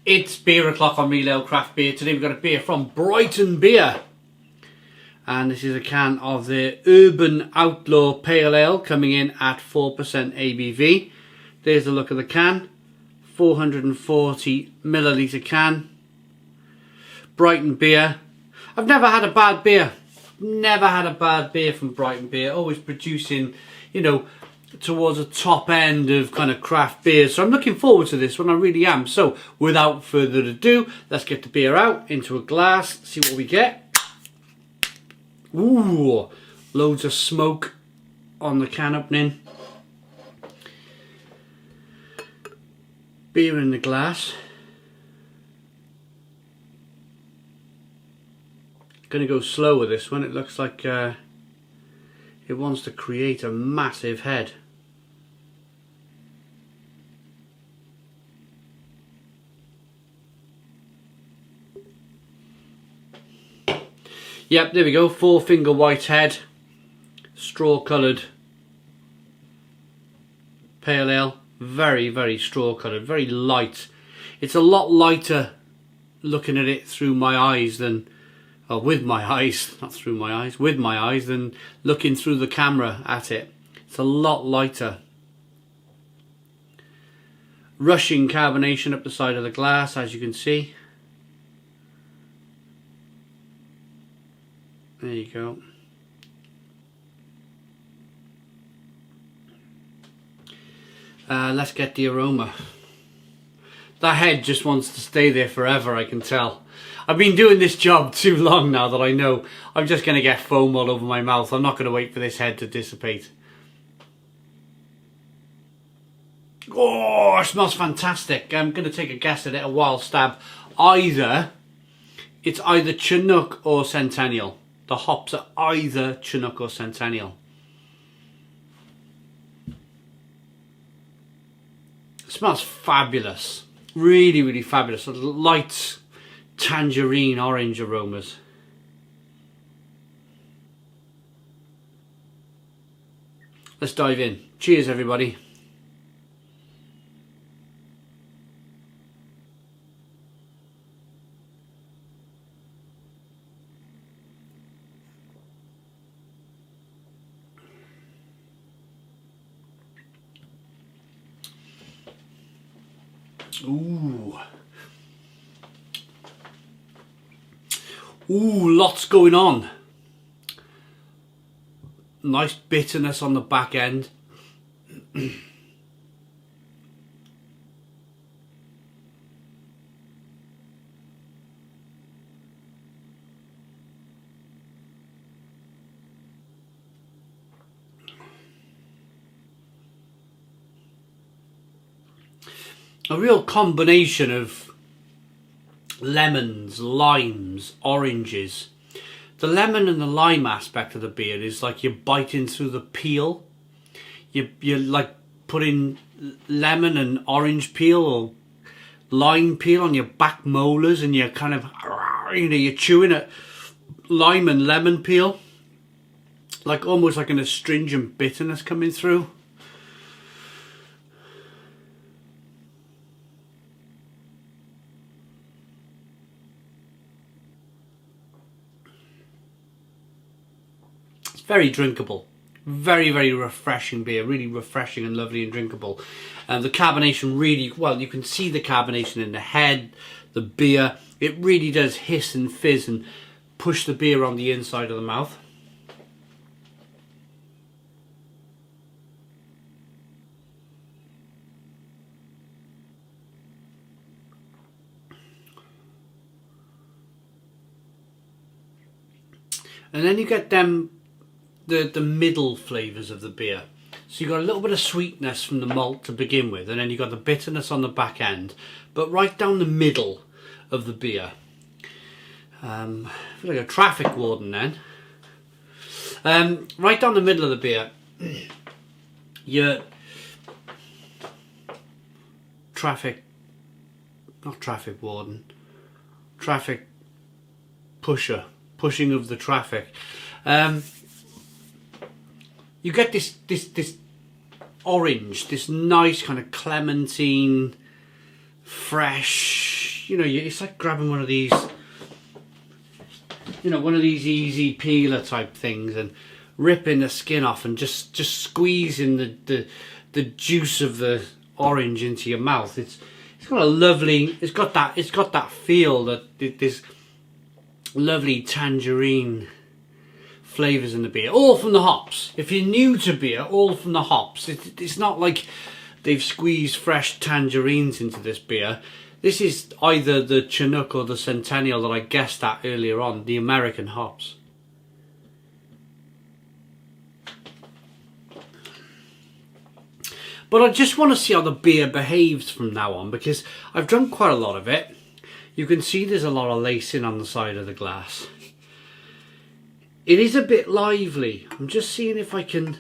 It's beer o'clock on Real Ale Craft Beer. Today we've got a beer from Brighton Bier. And this is a can of the Urban Outlaw Pale Ale coming in at 4% ABV. There's a look at the can. 440 millilitre can. Brighton Bier. I've never had a bad beer. Never had a bad beer from Brighton Bier. Always producing, you know, towards the top end of kind of craft beers. So I'm looking forward to this one, I really am. So without further ado, let's get the beer out into a glass, see what we get. Ooh, loads of smoke on the can opening. Beer in the glass. Gonna go slow with this one. It looks like it wants to create a massive head. Yep, there we go. 4-finger white head, straw coloured pale ale. Very, very straw coloured, very light. It's a lot lighter looking at it through my eyes than, or with my eyes, not through my eyes, with my eyes, than looking through the camera at it. It's a lot lighter. Rushing carbonation up the side of the glass, as you can see. There you go. Let's get the aroma. That head just wants to stay there forever, I can tell. I've been doing this job too long now that I know I'm just going to get foam all over my mouth. I'm not going to wait for this head to dissipate. Oh, it smells fantastic. I'm going to take a guess at it, a wild stab. It's either Chinook or Centennial. The hops are either Chinook or Centennial. It smells fabulous. Really, really fabulous. Light tangerine orange aromas. Let's dive in. Cheers, everybody. Ooh. Ooh, lots going on. Nice bitterness on the back end. A real combination of lemons, limes, oranges. The lemon and the lime aspect of the beer is like you're biting through the peel. You're like putting lemon and orange peel or lime peel on your back molars, and you're kind of, you know, you're chewing at lime and lemon peel. Like almost like an astringent bitterness coming through. Very drinkable, very, very refreshing beer, really refreshing and lovely and drinkable. The carbonation really, well, you can see the carbonation in the head, the beer. It really does hiss and fizz and push the beer on the inside of the mouth. And then you get them the middle flavours of the beer. So you've got a little bit of sweetness from the malt to begin with, and then you've got the bitterness on the back end, but right down the middle of the beer. I feel like a traffic warden then. Right down the middle of the beer, your not traffic warden, traffic pushing of the traffic. You get this orange, this nice kind of clementine, fresh, you know, it's like grabbing one of these, you know, one of these easy peeler type things and ripping the skin off and just squeezing the juice of the orange into your mouth. It's got a lovely, it's got that feel, that this lovely tangerine flavours in the beer, all from the hops. If you're new to beer, all from the hops. It's not like they've squeezed fresh tangerines into this beer. This is either the Chinook or the Centennial that I guessed at earlier on, the American hops. But I just want to see how the beer behaves from now on, because I've drunk quite a lot of it. You can see there's a lot of lacing on the side of the glass. It is a bit lively. I'm just seeing if I can...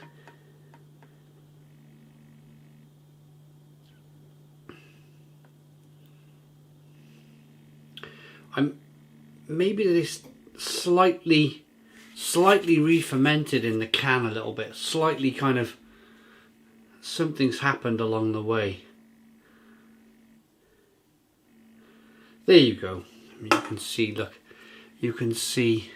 Maybe this slightly re-fermented in the can a little bit. Slightly kind of... Something's happened along the way. There you go. I mean, you can see, look. You can see...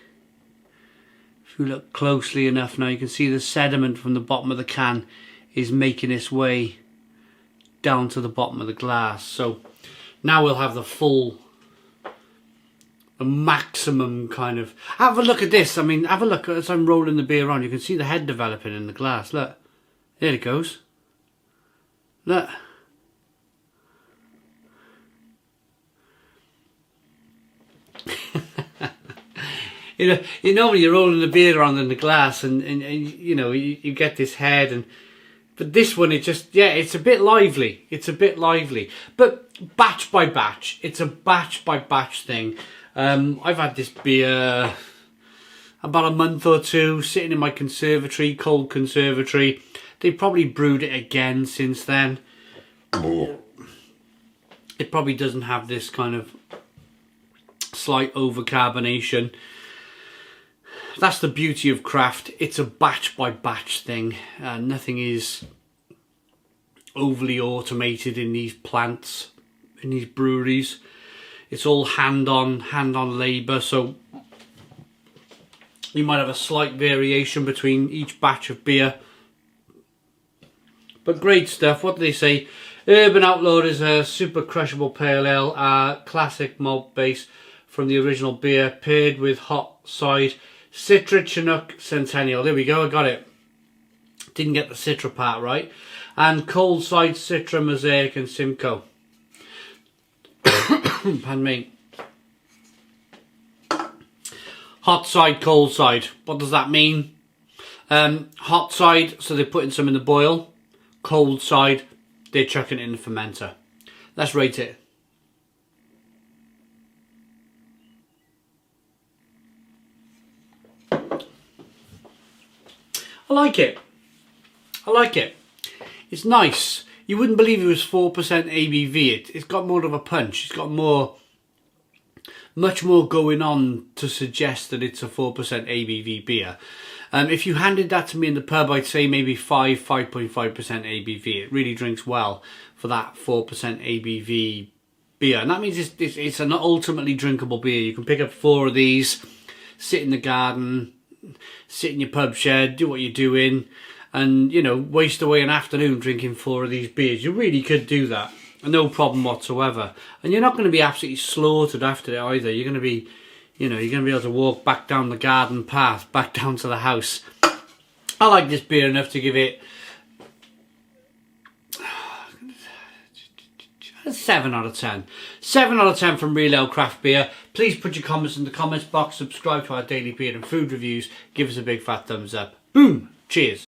If you look closely enough now, you can see the sediment from the bottom of the can is making its way down to the bottom of the glass. So now we'll have the full, the maximum kind of... Have a look at this. I mean, have a look as I'm rolling the beer on. You can see the head developing in the glass. Look. There it goes. Look. You know when you're rolling the beer around in the glass and you know, you get this head, but this one, it just, yeah, it's a bit lively. It's a bit lively. But batch by batch. It's a batch by batch thing. I've had this beer about a month or two sitting in my conservatory, cold conservatory. They probably brewed it again since then. It probably doesn't have this kind of slight overcarbonation. That's the beauty of craft. It's a batch by batch thing. Nothing is overly automated in these plants, in these breweries. It's all hand-on labour, so you might have a slight variation between each batch of beer. But great stuff. What do they say? Urban Outlaw is a super crushable pale ale, classic malt base from the original beer, paired with hot side Citra, Chinook, Centennial. There we go, I got it. Didn't get the Citra part right. And cold side Citra, Mosaic and Simcoe. Pardon me. Hot side, cold side. What does that mean? Hot side, so they're putting some in the boil. Cold side, they're chucking it in the fermenter. Let's rate it. I like it. I like it. It's nice. You wouldn't believe it was 4% ABV. It's got more of a punch. It's got much more going on to suggest that it's a 4% ABV beer. If you handed that to me in the pub, I'd say maybe 5.5% ABV. It really drinks well for that 4% ABV beer. And that means it's an ultimately drinkable beer. You can pick up 4 of these, sit in the garden, sit in your pub shed, do what you're doing, and, you know, waste away an afternoon drinking 4 of these beers. You really could do that. No problem whatsoever. And you're not going to be absolutely slaughtered after it either. You're going to be... You know, you're going to be able to walk back down the garden path, back down to the house. I like this beer enough to give it a 7 out of 10. 7 out of 10 from Real Ale Craft Beer. Please put your comments in the comments box. Subscribe to our daily beer and food reviews. Give us a big fat thumbs up. Boom. Cheers.